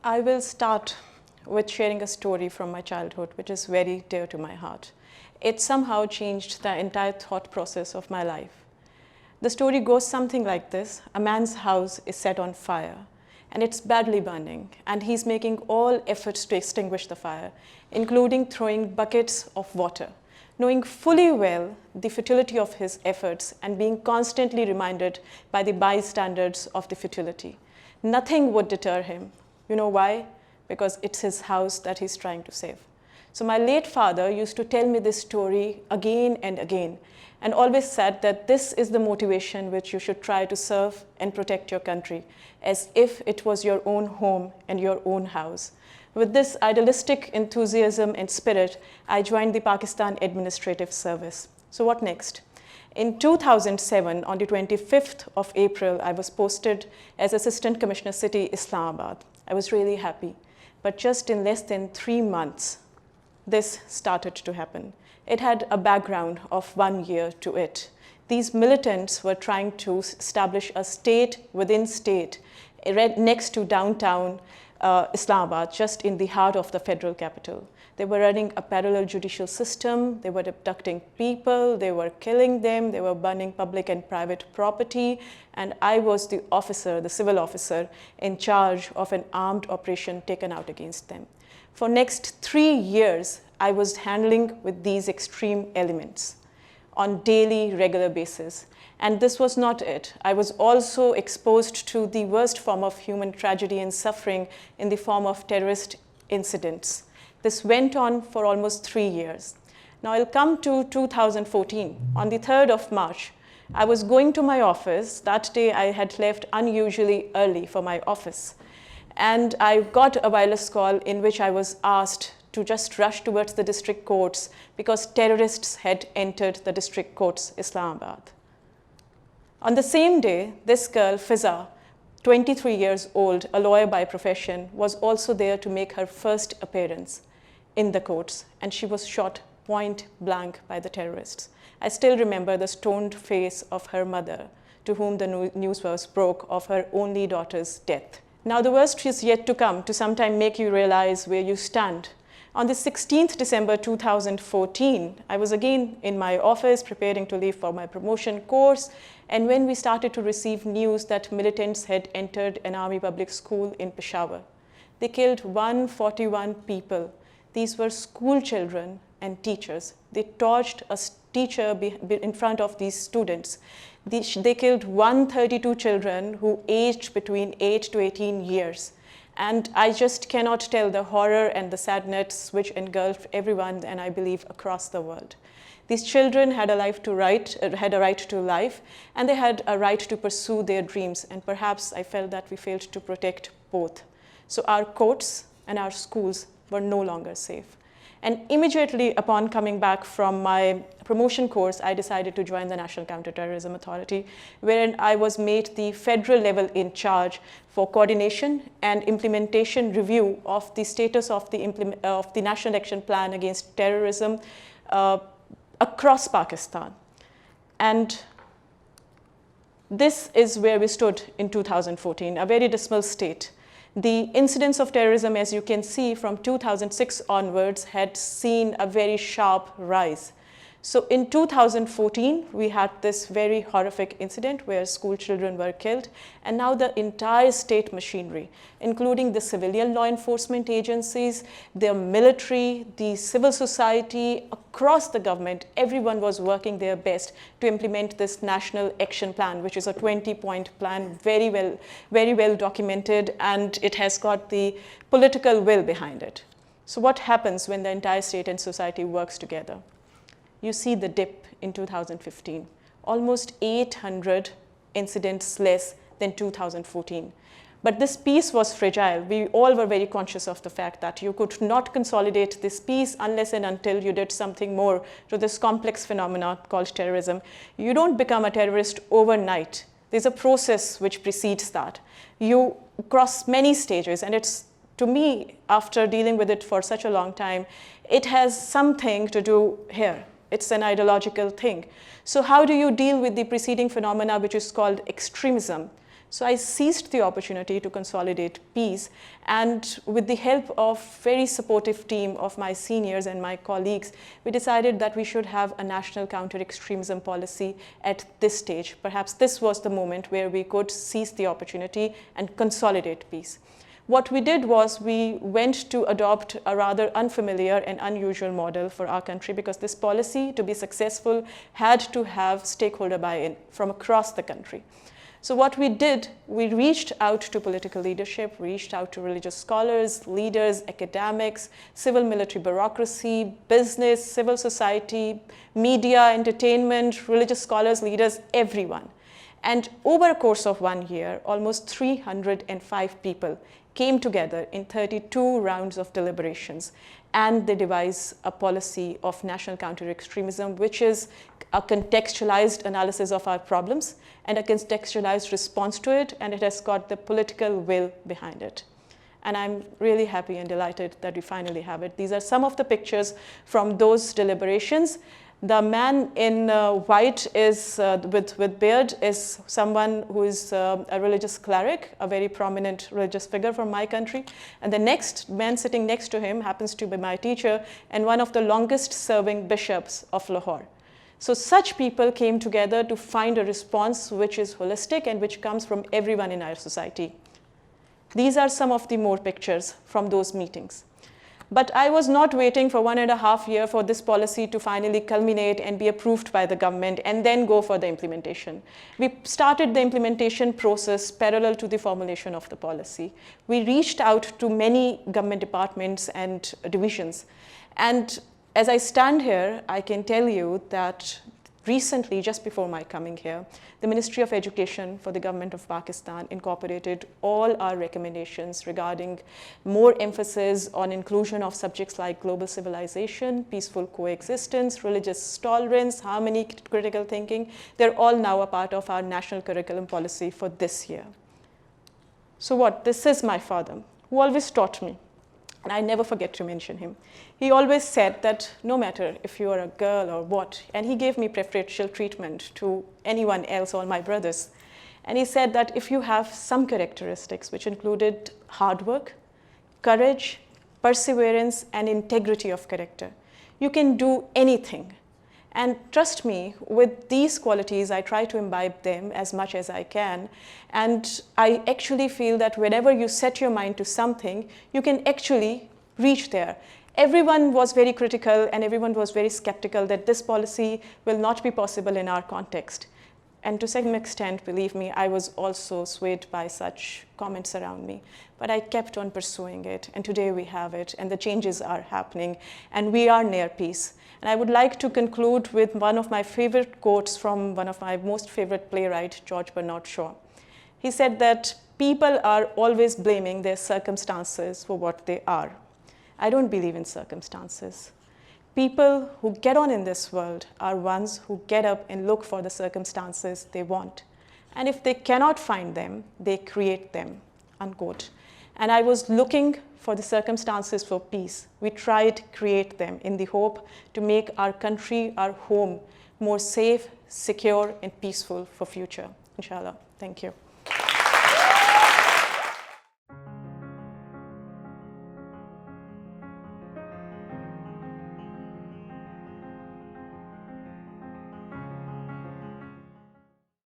I will start with sharing a story from my childhood, which is very dear to my heart. It somehow changed the entire thought process of my life. The story goes something like this. A man's house is set on fire, and it's badly burning, and he's making all efforts to extinguish the fire, including throwing buckets of water, knowing fully well the futility of his efforts and being constantly reminded by the bystanders of the futility. Nothing would deter him. You know why? Because it's his house that he's trying to save. So my late father used to tell me this story again and again, and always said that this is the motivation which you should try to serve and protect your country, as if it was your own home and your own house. With this idealistic enthusiasm and spirit, I joined the Pakistan Administrative Service. So what next? In 2007, on the 25th of April, I was posted as Assistant Commissioner City, Islamabad. I was really happy. But just in less than 3 months, this started to happen. It had a background of 1 year to it. These militants were trying to establish a state within state right next to downtown Islamabad, just in the heart of the federal capital. They were running a parallel judicial system, they were abducting people, they were killing them, they were burning public and private property, and I was the officer, the civil officer, in charge of an armed operation taken out against them. For next 3 years, I was handling with these extreme elements on daily, regular basis. And this was not it. I was also exposed to the worst form of human tragedy and suffering in the form of terrorist incidents. This went on for almost 3 years. Now I'll come to 2014. On the 3rd of March, I was going to my office. That day I had left unusually early for my office. And I got a wireless call in which I was asked to just rush towards the district courts because terrorists had entered the district courts, Islamabad. On the same day, this girl, Fiza, 23 years old, a lawyer by profession, was also there to make her first appearance in the courts, and she was shot point blank by the terrorists. I still remember the stoned face of her mother, to whom the news was broke of her only daughter's death. Now the worst is yet to come, to sometime make you realize where you stand. On the 16th December 2014, I was again in my office preparing to leave for my promotion course, and when we started to receive news that militants had entered an army public school in Peshawar. They killed 141 people. These were school children and teachers. They torched a teacher in front of these students. They killed 132 children who aged between 8 to 18 years. And I just cannot tell the horror and the sadness which engulfed everyone, and I believe across the world. These children had a right to life, and they had a right to pursue their dreams, and perhaps I felt that we failed to protect both. So our courts and our schools were no longer safe. And immediately upon coming back from my promotion course, I decided to join the National Counter Terrorism Authority, wherein I was made the federal level in charge for coordination and implementation review of the status of the National Action Plan against Terrorism across Pakistan. And this is where we stood in 2014, a very dismal state. The incidence of terrorism, as you can see, from 2006 onwards, had seen a very sharp rise. So in 2014, we had this very horrific incident where school children were killed, and now the entire state machinery, including the civilian law enforcement agencies, the military, the civil society, across the government, everyone was working their best to implement this National Action Plan, which is a 20-point plan, very well documented, and it has got the political will behind it. So what happens when the entire state and society works together? You see the dip in 2015, almost 800 incidents less than 2014. But this peace was fragile. We all were very conscious of the fact that you could not consolidate this peace unless and until you did something more to this complex phenomenon called terrorism. You don't become a terrorist overnight. There's a process which precedes that. You cross many stages, and it's, to me, after dealing with it for such a long time, it has something to do here. It's an ideological thing. So how do you deal with the preceding phenomena, which is called extremism? So I seized the opportunity to consolidate peace, and with the help of very supportive team of my seniors and my colleagues, we decided that we should have a national counter extremism policy at this stage. Perhaps this was the moment where we could seize the opportunity and consolidate peace. What we did was we went to adopt a rather unfamiliar and unusual model for our country, because this policy, to be successful, had to have stakeholder buy-in from across the country. So what we did, we reached out to political leadership, reached out to religious scholars, leaders, academics, civil military bureaucracy, business, civil society, media, entertainment, religious scholars, leaders, everyone. And over a course of 1 year, almost 305 people came together in 32 rounds of deliberations, and they devised a policy of national counter-extremism, which is a contextualized analysis of our problems and a contextualized response to it, and it has got the political will behind it. And I'm really happy and delighted that we finally have it. These are some of the pictures from those deliberations. The man in white is, with beard, is someone who is a religious cleric, a very prominent religious figure from my country. And the next man sitting next to him happens to be my teacher and one of the longest serving bishops of Lahore. So such people came together to find a response which is holistic and which comes from everyone in our society. These are some of the more pictures from those meetings. But I was not waiting for 1.5 years for this policy to finally culminate and be approved by the government and then go for the implementation. We started the implementation process parallel to the formulation of the policy. We reached out to many government departments and divisions. And as I stand here, I can tell you that recently, just before my coming here, the Ministry of Education for the government of Pakistan incorporated all our recommendations regarding more emphasis on inclusion of subjects like global civilization, peaceful coexistence, religious tolerance, harmony, critical thinking. They're all now a part of our national curriculum policy for this year. So what? This is my father, who always taught me. And I never forget to mention him. He always said that no matter if you are a girl or what, and he gave me preferential treatment to anyone else, all my brothers. And he said that if you have some characteristics which included hard work, courage, perseverance, and integrity of character, you can do anything. And trust me, with these qualities, I try to imbibe them as much as I can. And I actually feel that whenever you set your mind to something, you can actually reach there. Everyone was very critical and everyone was very skeptical that this policy will not be possible in our context. And to some extent, believe me, I was also swayed by such comments around me. But I kept on pursuing it, and today we have it, and the changes are happening, and we are near peace. And I would like to conclude with one of my favorite quotes from one of my most favorite playwright, George Bernard Shaw. He said that people are always blaming their circumstances for what they are. I don't believe in circumstances. People who get on in this world are ones who get up and look for the circumstances they want. And if they cannot find them, they create them, unquote. And I was looking for the circumstances for peace. We tried to create them in the hope to make our country, our home, more safe, secure, and peaceful for future. Inshallah. Thank you.